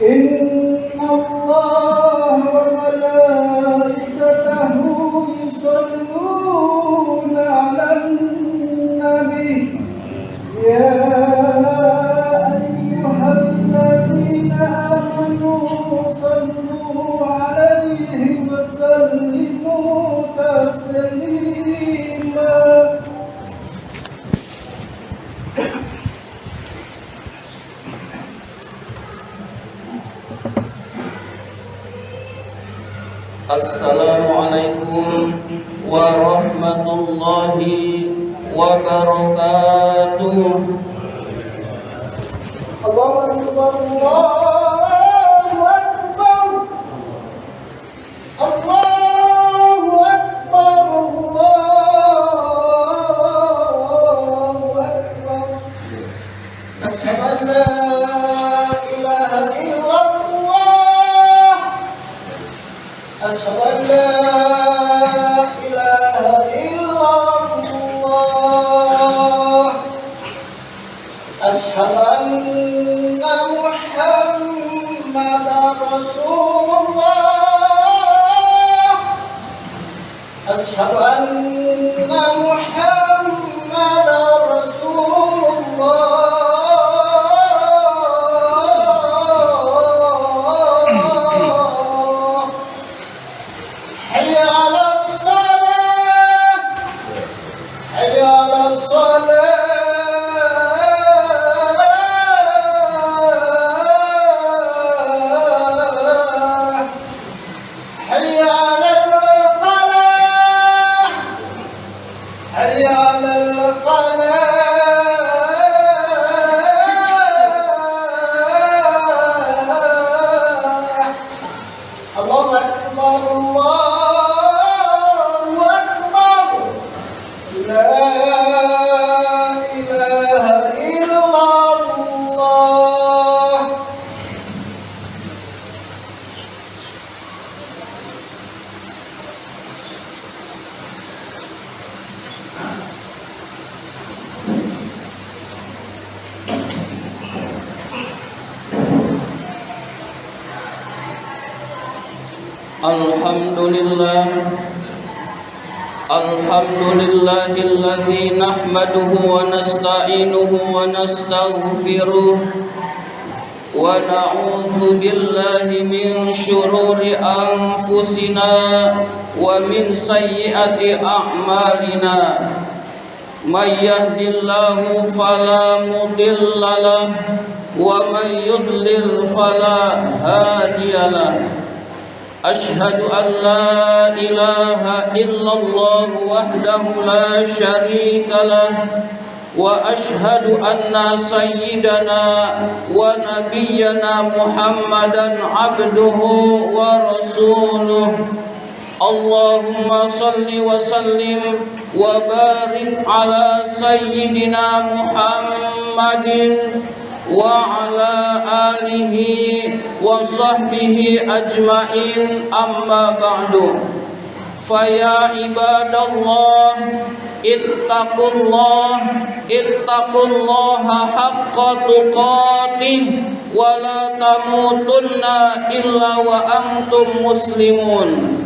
إن الله وملائكته يصلون على النبي يا أيها الذين آمنوا صلوا عليه وسلموا تسليما. Assalamualaikum warahmatullahi wabarakatuh. Allahu Akbar, Allahu Akbar, Allahu Akbar, Allahu Akbar. Asyhadu an la ilaha illallah, asyhadu an la ilaha illallah, asyhadu anna Muhammadar Rasulullah, asyhadu anna Muhammadar Rasulullah. حي على الصلاة، حي على الصلاة، حي على الفلاح، حي على الفلاح. الله أكبر، الله أكبر، لا إله إلا الله. Alhamdulillah, alhamdulillahillazi nahmaduhu wa nasta'inuhu wa nastaghfiruh wa na'udzu billahi min syururi anfusina wa min sayyiati a'malina. May yahdihillahu fala mudhillalah wa may yudlil fala hadiyalah. Ashhadu an la ilaha illallah wahdahu la syarika lah wa ashhadu anna sayyidana wa nabiyyana Muhammadan abduhu wa rasuluh. Allahumma salli wa sallim wa barik ala sayyidina Muhammadin wa ala alihi wa sahbihi ajma'in, amma ba'du. Faya ibadallah, ittaqullaha haqqa tuqatih wa la tamutunna illa wa antum muslimun.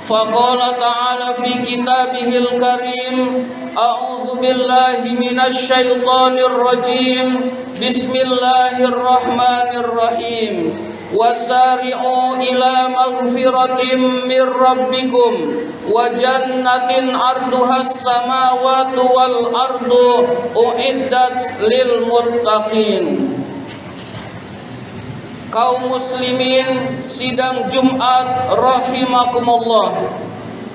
Faqala ta'ala fi kitabihil karim, a'udzu billahi minasy syaithanir rajim. Bismillahirrahmanirrahim. Wasari'u ila maghfiratin mir rabbikum wa jannatin 'arduhas samawati wal ardu uiddat lil muttaqin. Kaum muslimin sidang Jumat rahimakumullah.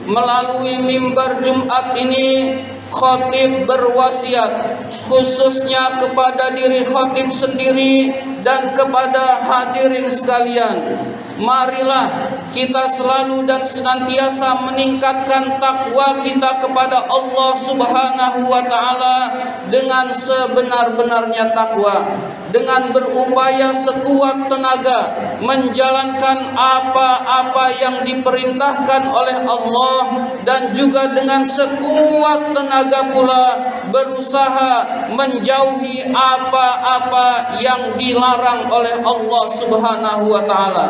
Melalui mimbar Jumat ini khatib berwasiat khususnya kepada diri khatib sendiri dan kepada hadirin sekalian. Marilah kita selalu dan senantiasa meningkatkan takwa kita kepada Allah Subhanahu wa taala dengan sebenar-benarnya takwa. dengan berupaya sekuat tenaga menjalankan apa-apa yang diperintahkan oleh Allah, dan juga dengan sekuat tenaga pula berusaha menjauhi apa-apa yang dilarang oleh Allah Subhanahu wa taala.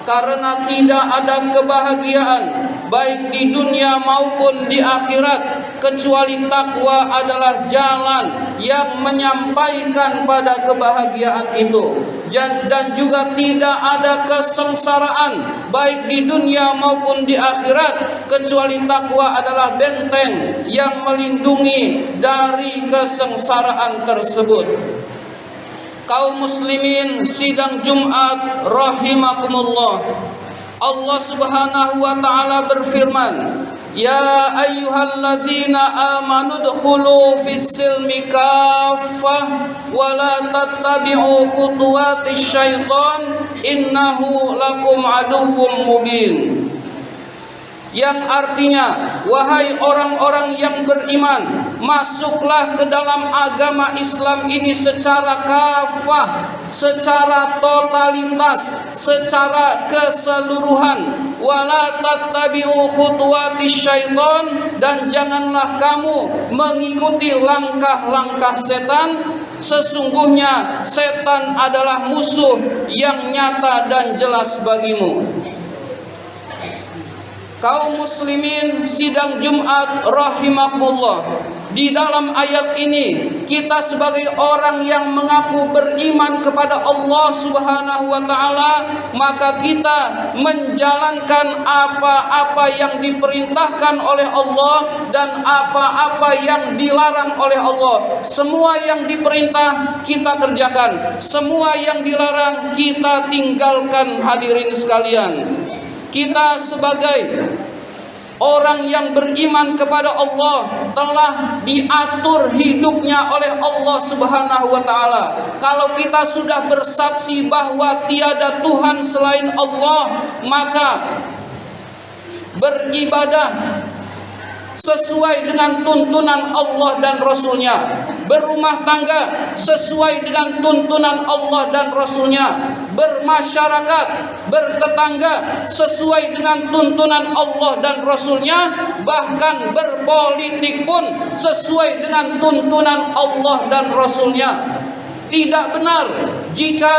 Karena tidak ada kebahagiaan baik di dunia maupun di akhirat kecuali takwa adalah jalan yang menyampaikan pada kebahagiaan itu. Dan juga tidak ada kesengsaraan baik di dunia maupun di akhirat kecuali takwa adalah benteng yang melindungi dari kesengsaraan tersebut. Kaum muslimin sidang Jumat rahimakumullah, Allah Subhanahu wa taala berfirman, "Ya ayyuhallazina amanu dkhulu fis-silmi kaffah wa la tattabi'u khutuwatis syaitan innahu lakum aduwwum mubin." Yang artinya, wahai orang-orang yang beriman, masuklah ke dalam agama Islam ini secara kafah, secara totalitas, secara keseluruhan. Wala tattabi'u khutuwatis syaitan, dan janganlah kamu mengikuti langkah-langkah setan. Sesungguhnya setan adalah musuh yang nyata dan jelas bagimu. Kaum muslimin sidang Jumat rahimakumullah, di dalam ayat ini kita sebagai orang yang mengaku beriman kepada Allah Subhanahu wa taala, maka kita menjalankan apa-apa yang diperintahkan oleh Allah dan apa-apa yang dilarang oleh Allah. Semua yang diperintah kita kerjakan, semua yang dilarang kita tinggalkan. Hadirin sekalian, kita sebagai orang yang beriman kepada Allah telah diatur hidupnya oleh Allah Subhanahu wa taala. Kalau kita sudah bersaksi bahwa tiada Tuhan selain Allah, maka beribadah sesuai dengan tuntunan Allah dan Rasulnya, berumah tangga sesuai dengan tuntunan Allah dan Rasulnya, bermasyarakat, bertetangga sesuai dengan tuntunan Allah dan Rasulnya, bahkan berpolitik pun sesuai dengan tuntunan Allah dan Rasulnya. Tidak benar jika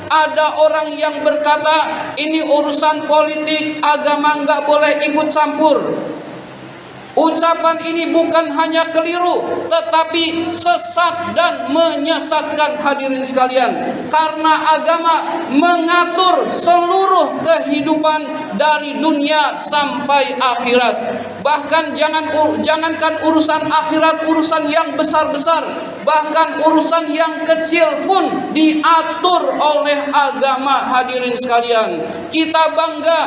ada orang yang berkata ini urusan politik, agama nggak boleh ikut campur. Ucapan ini bukan hanya keliru, tetapi sesat dan menyesatkan, hadirin sekalian. Karena agama mengatur seluruh kehidupan dari dunia sampai akhirat. Bahkan jangankan urusan akhirat, urusan yang besar-besar, bahkan urusan yang kecil pun diatur oleh agama, hadirin sekalian. Kita bangga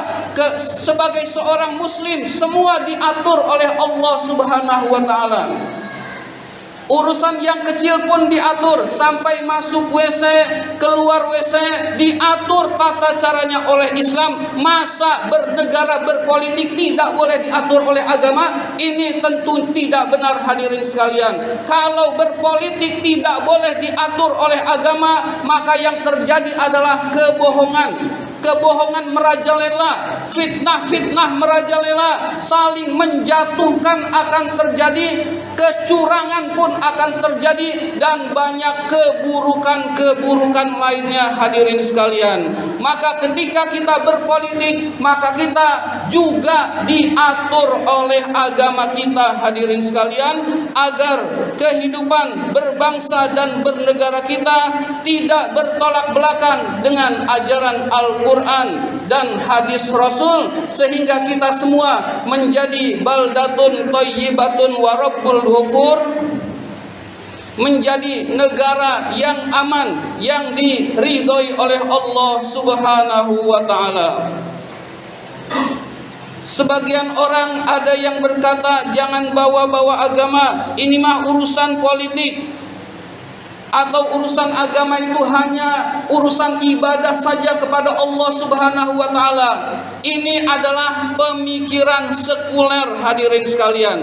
sebagai seorang muslim, semua diatur oleh Allah Subhanahu wa taala. Urusan yang kecil pun diatur, sampai masuk WC, keluar WC diatur tata caranya oleh Islam. Masa bernegara, berpolitik tidak boleh diatur oleh agama? Ini tentu tidak benar, hadirin sekalian. Kalau berpolitik tidak boleh diatur oleh agama, maka yang terjadi adalah kebohongan. Kebohongan merajalela, fitnah-fitnah merajalela, saling menjatuhkan akan terjadi, kecurangan pun akan terjadi, dan banyak keburukan-keburukan lainnya, hadirin sekalian. Maka ketika kita berpolitik, maka kita juga diatur oleh agama kita, hadirin sekalian, agar kehidupan berbangsa dan bernegara kita tidak bertolak belakang dengan ajaran Al-Quran dan hadis Rasul, sehingga kita semua menjadi baldatun thayyibatun wa rabbul ghafur, menjadi negara yang aman, yang diridhoi oleh Allah Subhanahu wa taala. Sebagian orang ada yang berkata, jangan bawa-bawa agama, ini mah urusan politik, atau urusan agama itu hanya urusan ibadah saja kepada Allah Subhanahu wa taala. Ini adalah pemikiran sekuler, hadirin sekalian.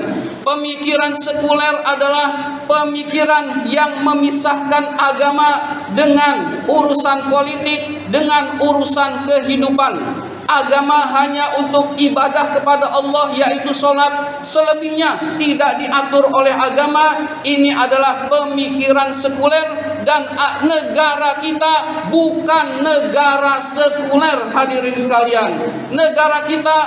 Pemikiran sekuler adalah pemikiran yang memisahkan agama dengan urusan politik, dengan urusan kehidupan. Agama hanya untuk ibadah kepada Allah, yaitu sholat. Selebihnya tidak diatur oleh agama. Ini adalah pemikiran sekuler, dan negara kita bukan negara sekuler, hadirin sekalian. Negara kita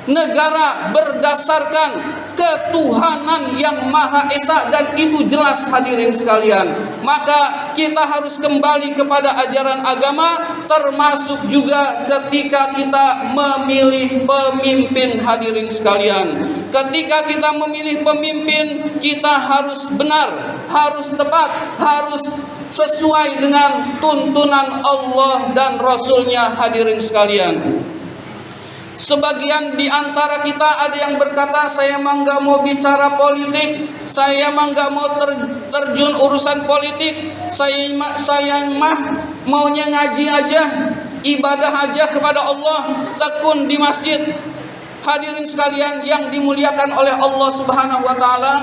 negara berdasarkan ketuhanan yang Maha Esa, dan itu jelas, hadirin sekalian. Maka kita harus kembali kepada ajaran agama, termasuk juga ketika kita memilih pemimpin, hadirin sekalian. Ketika kita memilih pemimpin, kita harus benar, harus tepat, harus sesuai dengan tuntunan Allah dan Rasul-Nya, hadirin sekalian. Sebagian di antara kita ada yang berkata, saya mah nggak mau bicara politik, saya mah nggak mau terjun urusan politik, saya mah maunya ngaji aja, ibadah aja kepada Allah, tekun di masjid. Hadirin sekalian yang dimuliakan oleh Allah Subhanahu wa taala,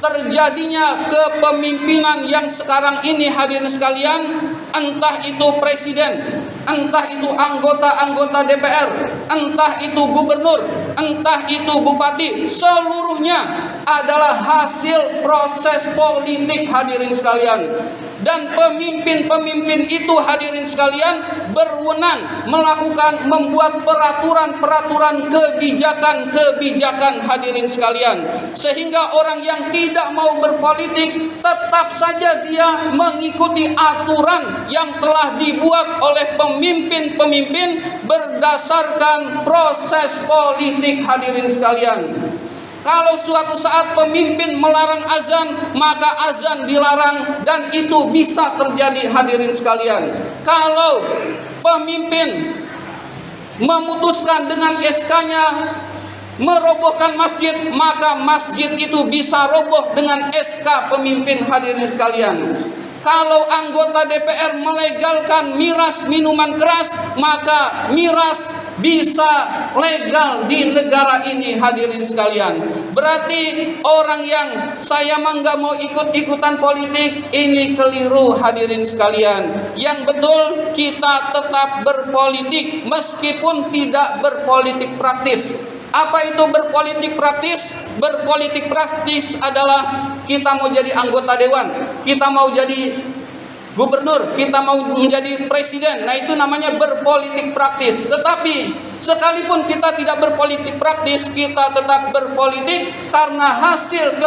terjadinya kepemimpinan yang sekarang ini, hadirin sekalian, entah itu presiden, entah itu anggota-anggota DPR, entah itu gubernur, entah itu bupati, seluruhnya adalah hasil proses politik, hadirin sekalian. Dan pemimpin-pemimpin itu, hadirin sekalian, berwenang membuat peraturan-peraturan, kebijakan-kebijakan, hadirin sekalian. Sehingga orang yang tidak mau berpolitik tetap saja dia mengikuti aturan yang telah dibuat oleh pemimpin-pemimpin berdasarkan proses politik, hadirin sekalian. Kalau suatu saat pemimpin melarang azan, maka azan dilarang, dan itu bisa terjadi, hadirin sekalian. Kalau pemimpin memutuskan dengan SK-nya merobohkan masjid, maka masjid itu bisa roboh dengan SK pemimpin, hadirin sekalian. Kalau anggota DPR melegalkan miras minuman keras, maka miras bisa legal di negara ini, hadirin sekalian. Berarti orang yang saya mah nggak mau ikut-ikutan politik, ini keliru, hadirin sekalian. Yang betul, kita tetap berpolitik meskipun tidak berpolitik praktis. Apa itu berpolitik praktis? Berpolitik praktis adalah kita mau jadi anggota dewan, kita mau jadi gubernur, kita mau menjadi presiden. Nah, itu namanya berpolitik praktis. Tetapi sekalipun kita tidak berpolitik praktis, kita tetap berpolitik karena hasil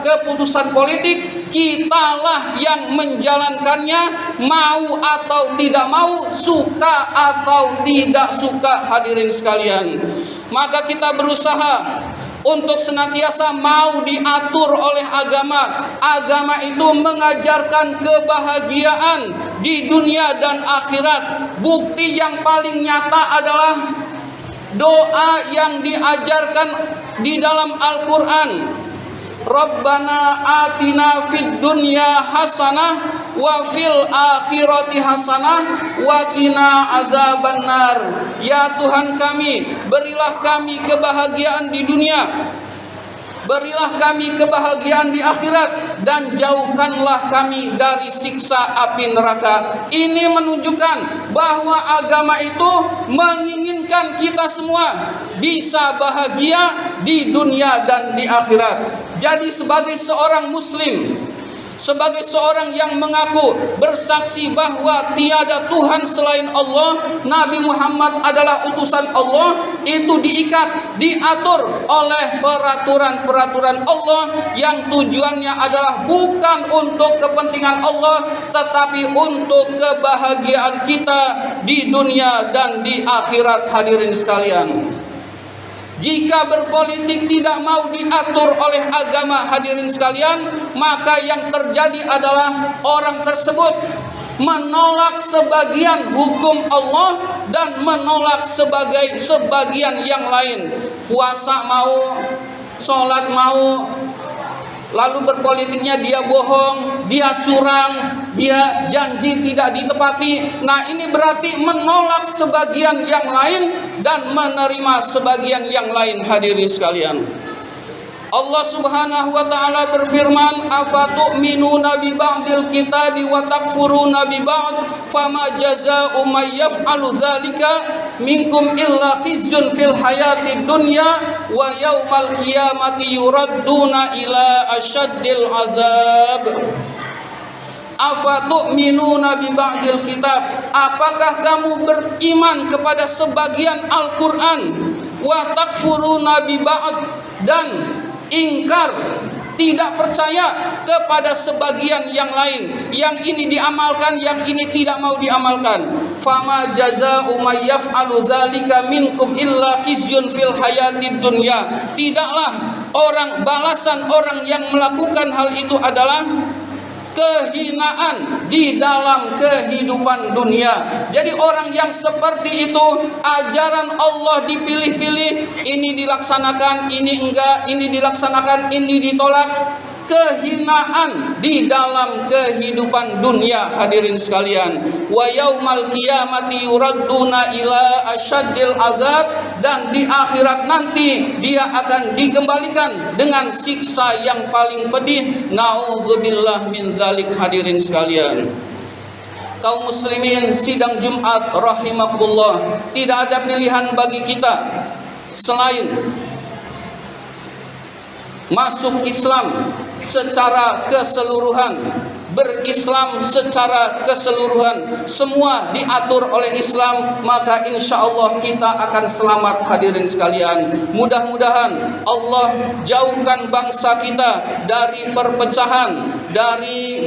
keputusan politik kitalah yang menjalankannya, mau atau tidak mau, suka atau tidak suka, hadirin sekalian. Maka kita berusaha untuk senantiasa mau diatur oleh agama. Agama itu mengajarkan kebahagiaan di dunia dan akhirat. Bukti yang paling nyata adalah doa yang diajarkan di dalam Al-Quran. Rabbana atina fid dunya hasanah wa fil akhirati hasanah wa qina azabannar. Ya Tuhan kami, berilah kami kebahagiaan di dunia, berilah kami kebahagiaan di akhirat, dan jauhkanlah kami dari siksa api neraka. Ini menunjukkan bahwa agama itu menginginkan kita semua bisa bahagia di dunia dan di akhirat. Jadi sebagai seorang muslim, sebagai seorang yang mengaku bersaksi bahwa tiada Tuhan selain Allah, Nabi Muhammad adalah utusan Allah, itu diikat, diatur oleh peraturan-peraturan Allah yang tujuannya adalah bukan untuk kepentingan Allah, tetapi untuk kebahagiaan kita di dunia dan di akhirat, hadirin sekalian. Jika berpolitik tidak mau diatur oleh agama, hadirin sekalian, maka yang terjadi adalah orang tersebut menolak sebagian hukum Allah dan menolak sebagian yang lain. Puasa mau, sholat mau, lalu berpolitiknya dia bohong, dia curang, dia janji tidak ditepati. Nah, ini berarti menolak sebagian yang lain dan menerima sebagian yang lain, hadirin sekalian. Allah Subhanahu wa taala berfirman, "Afatu'minuna bi ba'dil kitabi wa takfuruna bi ba'd, fama jazaa'u may yaf'alu dzalika minkum illa khizyun fil hayatid dunya wa yaumal qiyamati yuradduna ila asyaddil azab." Afatu'minuna bi ba'dil kitab, apakah kamu beriman kepada sebagian Al-Qur'an, wa takfuruna bi ba'd, dan ingkar, tidak percaya kepada sebagian yang lain, yang ini diamalkan, yang ini tidak mau diamalkan. Fama jazaa'u may yaf'alu dzalika minkum illa khizyun fil hayatid dunya, tidaklah balasan orang yang melakukan hal itu adalah kehinaan di dalam kehidupan dunia. Jadi orang yang seperti itu, ajaran Allah dipilih-pilih, ini dilaksanakan, ini enggak, ini dilaksanakan, ini ditolak. Kehinaan di dalam kehidupan dunia, hadirin sekalian. Wa yaumal qiyamati yuradduna ila asyaddil azab, dan di akhirat nanti dia akan dikembalikan dengan siksa yang paling pedih. Nauzubillah min zalik, hadirin sekalian. Kaum muslimin sidang Jumat rahimakumullah, tidak ada pilihan bagi kita selain masuk Islam secara keseluruhan, berislam secara keseluruhan, semua diatur oleh Islam, maka insya Allah kita akan selamat, hadirin sekalian. Mudah-mudahan Allah jauhkan bangsa kita dari perpecahan, dari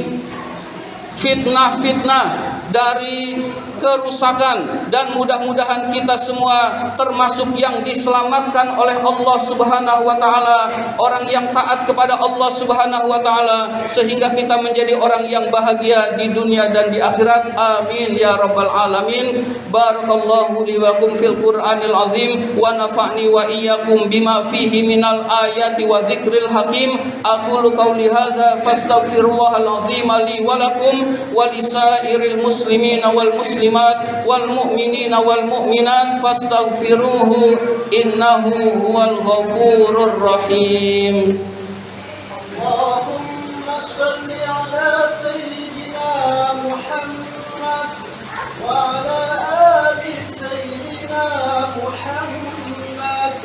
fitnah-fitnah, dari kerusakan, dan mudah-mudahan kita semua termasuk yang diselamatkan oleh Allah Subhanahu wa taala, orang yang taat kepada Allah Subhanahu wa taala, sehingga kita menjadi orang yang bahagia di dunia dan di akhirat. Amin ya rabbal alamin. Barakallahu li wa kum fil Qur'anil azim wa nafa'ni wa iyyakum bima fihi minal ayati wa dzikril hakim. Aqulu qauli hadza fastaghfirullahal azim li wa lakum wa lisairil muslimina wal muslimat wal mu'minina wal mu'minat fastaghfiruhu innahu huwal ghafurur rahim. Allahumma shalli ala sayyidina Muhammad wa ala ali sayyidina Muhammad.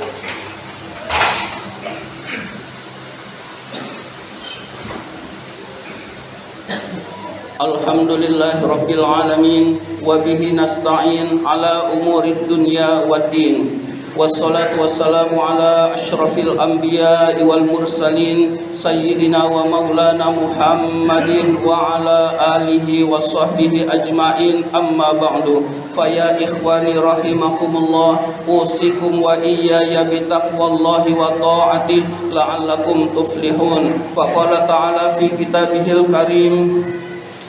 Alhamdulillah Rabbil Alamin, wa bihi nasta'in ala umurid dunya waddin. Wassalatu wassalamu ala asyrafil anbiya'i wal mursalin sayyidina wa maulana Muhammadin wa ala alihi wa sahbihi ajma'in, amma ba'du. Faya ikhwani rahimakumullah, usikum wa iyaya bitaqwallahi wa ta'atih la'allakum tuflihun. Faqala ta'ala fi kitabihil karim,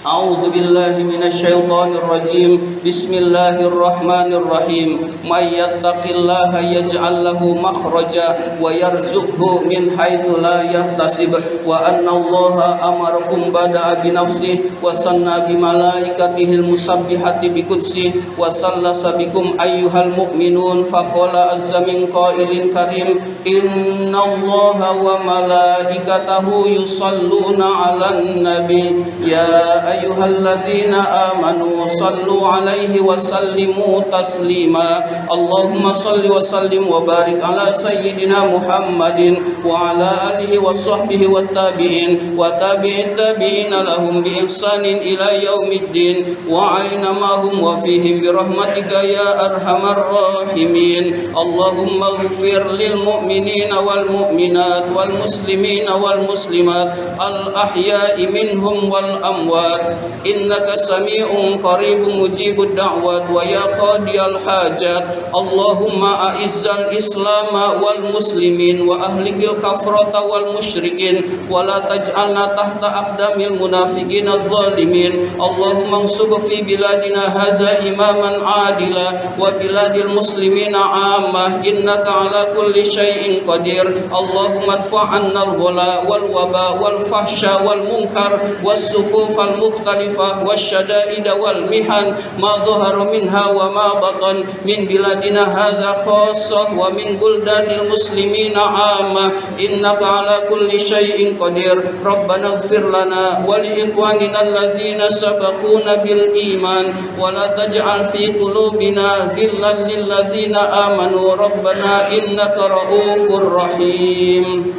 A'udzu billahi minasyaitonir rajim. Bismillahirrahmanirrahim. May yattaqillaha yaj'al lahu makhraja wa yarzuqhu min haitsu la yahtasib. Wa anna Allaha amarakum bada'a bi nafsihi wa sanna bi malaikatihil musabbihati bi qudsihi wa sallasa bikum ayyuhal mu'minun. Faqala azza min qailin karim, innallaha wa malaikatahu yusalluna 'alan nabi ya ayyuhalladzina amanu sallu 'alaihi wa sallimu taslima. Allahumma salli wa sallim wa barik ala sayyidina Muhammadin wa ala alihi wa sahbihi wat tabi'in wa tabi'it tabi'ina lahum bi ihsanin ila yaumiddin wa 'alina ma hum wa fihim bi rahmatika ya arhamar rahimin. Allahumma ighfir lil mu'minina wal mu'minat wal muslimina wal muslimat al ahya'i minhum wal amwat innaka sami'un qaribun mujibud da'wat wa ya qadiyal hajat. Allahumma a'izzal islam wal muslimin wa ahlikil kafrata wal musyrikin wa la taj'alna tahta aqdamil munafiqin adh-dhalimin. Allahumma ansub fi biladina hadza imaman adila wa biladil muslimina 'ammah innaka ala kulli syai'in qadir. Allahumma adfa' 'anna al-ghala wal waba wal fahsya wal munkar was sufufal المختلفة والشدائد والمحن ما ظهر منها وما بطن من بلادنا هذا خاصة ومن بلدان المسلمين عامة إنك على كل شيء قدير ربنا اغفر لنا ولإخواننا الذين سبقونا بالإيمان ولا تجعل في قلوبنا غلا للذين آمنوا ربنا إنك رؤوف رحيم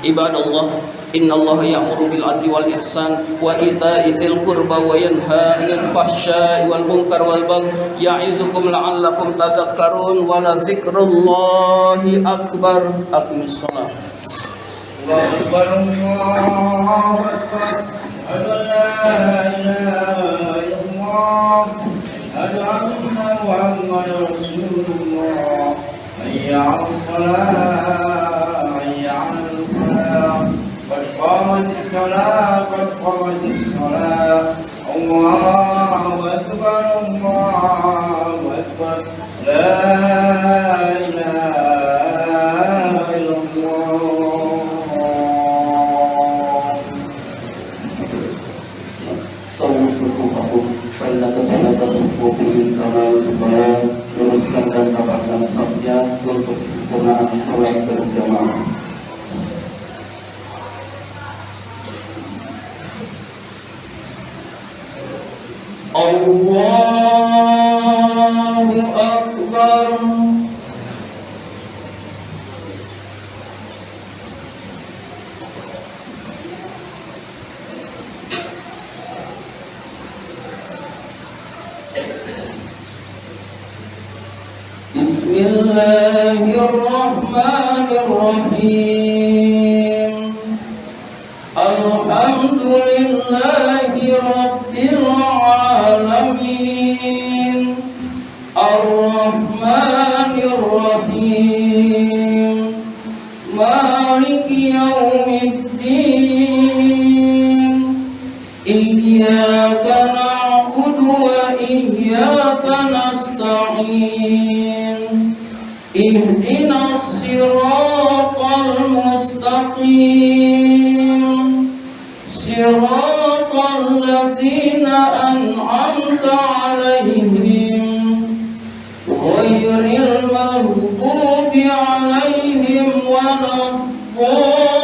عباد الله إن الله يأمر بالعدل والإحسان وإيتاء ذي القربى وينهى عن الفحشاء والمنكر والبغي يعظكم لعلكم تذكرون ولذكر الله أكبر أقم الصلاة الله أكبر الله أكبر أشهد أن لا إله إلا الله أشهد أن محمدا رسول الله حي على الصلاة حي على الفلاح قد قامت الصلاة قد قامت الصلاة الله أكبر الله أكبر لا إله إلا الله Sawu sufufakum Faiza kesalata sufufukum Kama usufalah Luruskan dan rapatkan safnya Untuk sempurnaan sholat berjamaah. Allahu Akbar. Bismillahirrahmanirrahim. Alhamdulillahi Rabbil Alamin. Ar-Rahmanir-Rahim. Maliki Yawmiddin. Iyyaka na'budu wa iyyaka nasta'in. Ihdinas siratal mustaqim. Siratal ladzina an'amta 'alaihim ghairil maghdubi 'alaihim waladdallin.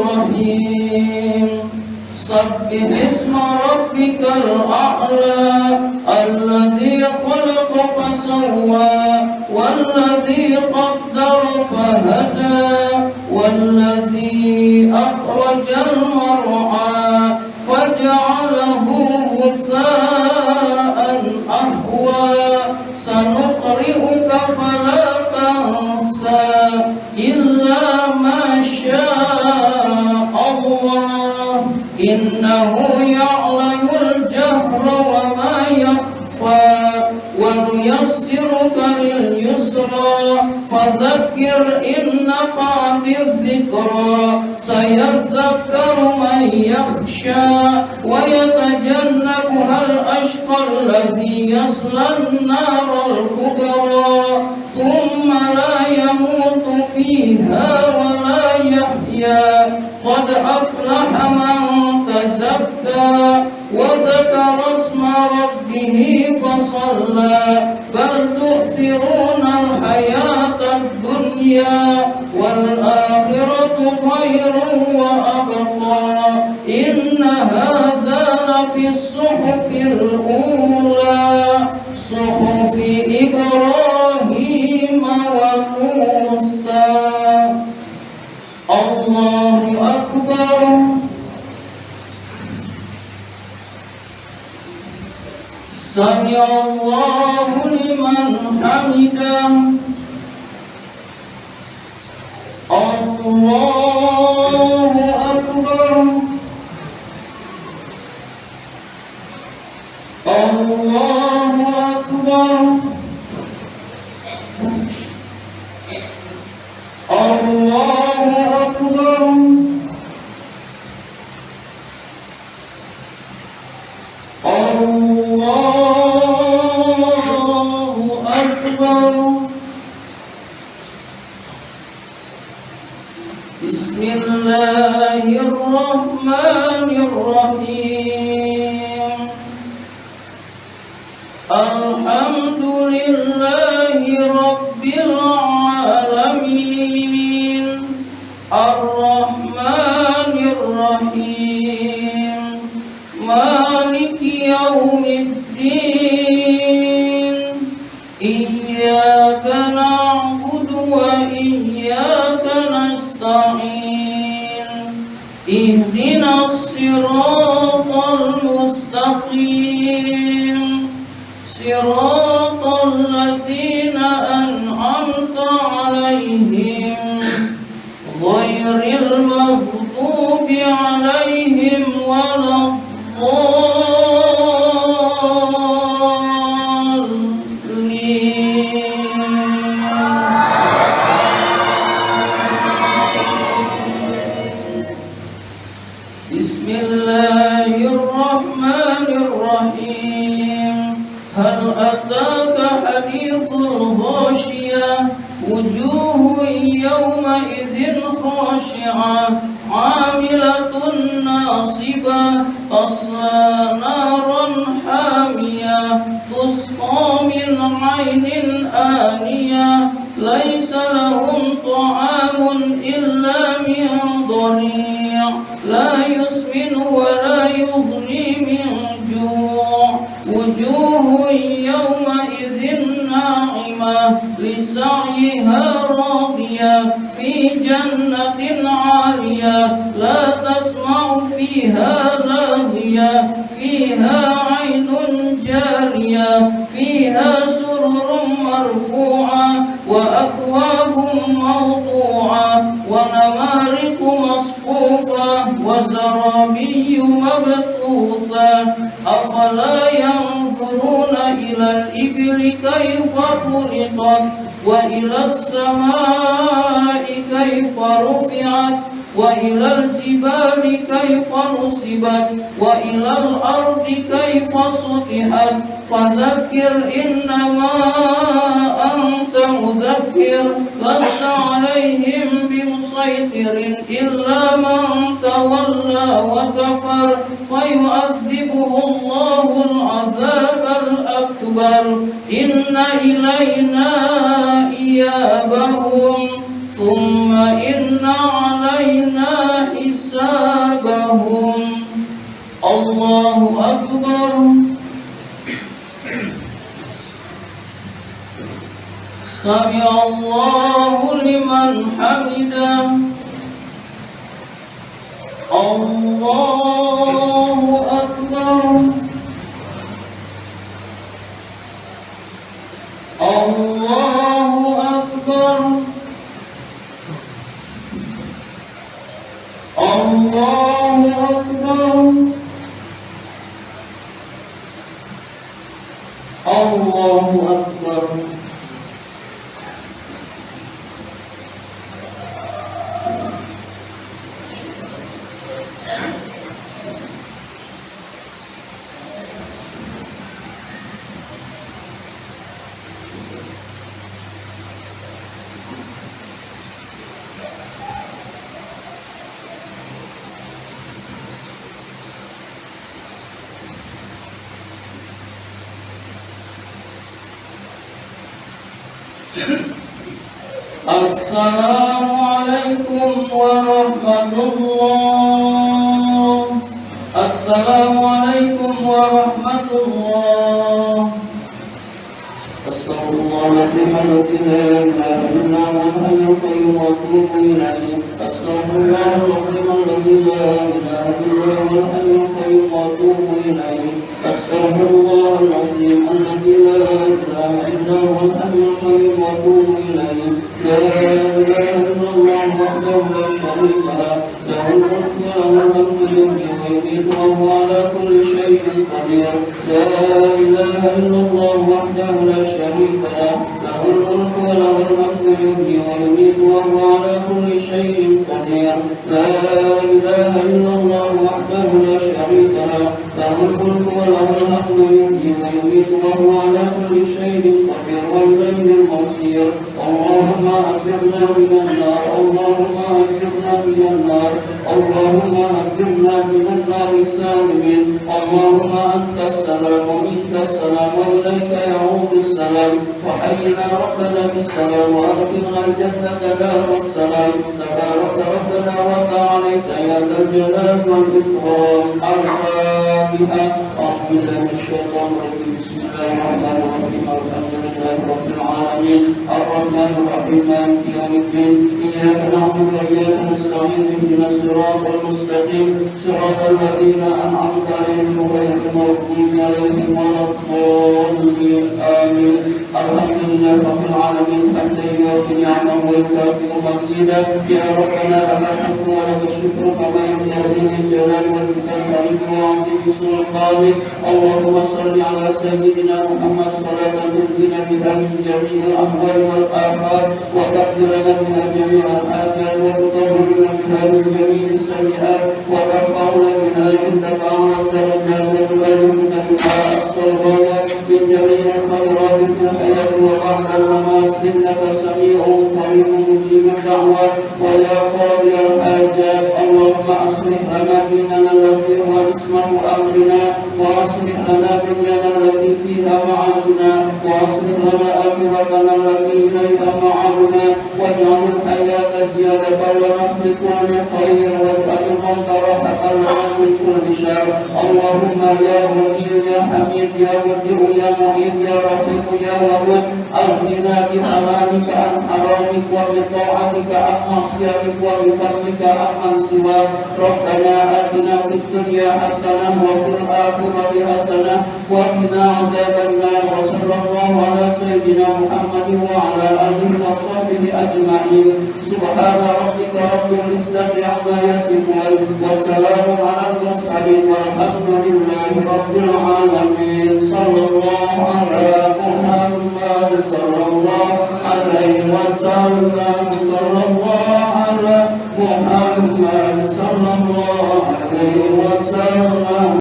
Bismillahirrahmanirrahim. Sabbih isma rabbikal a'la alladzi khalaqa fasawwa walladzi qaddara fahada walladzi akhrajal mar'a faj'alahu ghutha'an ahwa sanuqri'uka fala tansa illa ma syaa Allah innahu ya'lamul jahra wa ma yakhfa wa nuyassiruka lil yusra fadhakkir in nafa'atiz dhikra sayadhakkaru man yakhsha wa yatajannabuhal ashqa alladhi yaslan naral kubra thumma la yamutu fiha wa la yahya qad aflaha man tazakka wa dhakara isma rabbih fasalla bal tu'thiruna al-hayata ad-dunya wal akhiratu khairun wa abqa inna hadha lafi as-suhufil ula suhufi Ibrahim wa Musa. Allahu Akbar. Sami Allahu liman hamidah. Allahu Akbar. Allahu Akbar. Allahu Akbar. Ar-Rahmanir Rahim. Alhamdulillahi Rabbil Alamin. Ar-Rahmanir Rahim. Maliki Yaumiddin. Iyyaka na'budu wa iyyaka nasta'in. Ihdinas siratal mustaqim. Siratal ladzina an'amta 'alaihim ghairil maghdubi 'alaihim Bismillahirrahmanirrahim. Hal ataka hadithul ghashiyah. Wujuhun yawma idzin khashi'ah 'amilatun nasibah. Tasla naran hamiyah. Tusqa min 'ainin aniyah. Laisa lahum ta'amun illa min dhari'. La yusminu wa la yughni min ju'. Wujuhun yawma idzin na'imah. Lisa'yiha radiyah. Fi jannatin 'aliyah. La tasma'u fiha laghiyah. Fiha 'ainun jariyah. Fiha sururun marfu'ah. Wa akwabun mawdu'ah. Wa namariqu masfufah. Wa zarabiyyu mabthutha. Afala yanzuruna ilal ibli kayfa khuliqat. Wa ilal samai kayfa rufi'at. Wa ilal jibali kayfa nusibat. Wa ilal ardi kayfa sutihat. Fadzakir innama anta mudzakkir. Lasta 'alaihim bimusaytirin illa man tawalla wa kafar. Fayu'adzibuhu Allahul 'adzabal akbar. Inna ilayna iyabahum. Thumma inna 'alaina hisabahum. Allahu akbar. Sami Allahu liman hamidah. Allahu akbar. Allahu akbar. Allahu akbar. Allahu akbar. Assalamualaikum warahmatullah. Assalamualaikum warahmatullah. Astaghfirullahaladzim alladzi la ilaha illa huwal hayyul qayyum wa atubu ilaih. Astaghfirullahaladzim alladzi la ilaha illa huwal hayyul qayyum wa atubu ilaih. Astaghfirullahaladzim alladzi la ilaha illa huwal hayyul qayyum wa atubu ilaih. La ilaha illallah wahdahu la syarika lah. Lahul mulku wa lahul hamdu yuhyi wa yumiitu wa huwa ala kulli syai'in qadir. La ilaha illallah wahdahu la syarika lah. Lahul mulku wa lahul hamdu yuhyi wa yumiitu wa huwa ala kulli syai'in qadir. La ilaha illallah wahdahu la syarika lah. له الملك وله الحمد يحيي ويميت وهو على كل شيء قدير وإليه المصير اللهم أجرنا من النار اللهم أجرنا من النار اللهم أجرنا من النار السالمين اللهم أنت السلام ومنك السلام وإليك يعود السلام وحينا ربنا بالسلام وأدخلنا الجنة دار السلام تبارك ربنا وتعاليت يا ذا الجلال والإكرام الفاتحة أعوذ بالله من الشيطان الرجيم بسم الله الرحمن الرحيم الحمد لله رب العالمين الرحمن الرحيم مالك يوم الدين إياك نعبد وإياك نستعين اهدنا الصراط المستقيم صراط الذين أنعمت عليهم غير المغضوب عليهم ولا الضالين آمين الحمد لله رب العالمين حمدا يوافي نعمه ويكافئ مزيدا يا ربنا لك الحمد ولك الشكر كما ينبغي للجلال والإكرام وعظيم سلطانك اللهم صل على سيدنا محمد صلاة تنجينا بها من جميع الأهوال والآفات وتغفر لنا بها جميع الآثام وتطهرنا بها من جميع السيئات وترفعنا بها عندك أعلى الدرجات وتبلغنا بها أقصى الغايات من جميع الخيرات في الحياة وبعد الممات إنك سميع قريب مجيب الدعوات ويا قاضي الحاجات اللهم أصلح لنا ديننا الذي هو عصمة أمرنا وأصلح لنا دنيانا التي فيها معاشنا وأصلح لنا آخرتنا التي إليها معادنا واجعل الحياة زيادة لنا في كل خير واجعل الموت راحة لنا من كل شر اللهم يا ولي يا حميد يا مبدئ يا معيد يا رفيق يا ودود أغننا بحلالك عن حرامك وبطاعتك عن معصيتك وبفضلك عمن سواك ربنا آتنا في الدنيا حسنة وفي الآخرة حسنة وقنا عذاب النار وصلى الله على سيدنا محمد وعلى آله وصحبه أجمعين سبحان ربك رب العزة عما يصفون وسلام على المرسلين والحمد لله رب العالمين صلى الله على محمد صلى الله عليه وسلم صلى الله على محمد صلى الله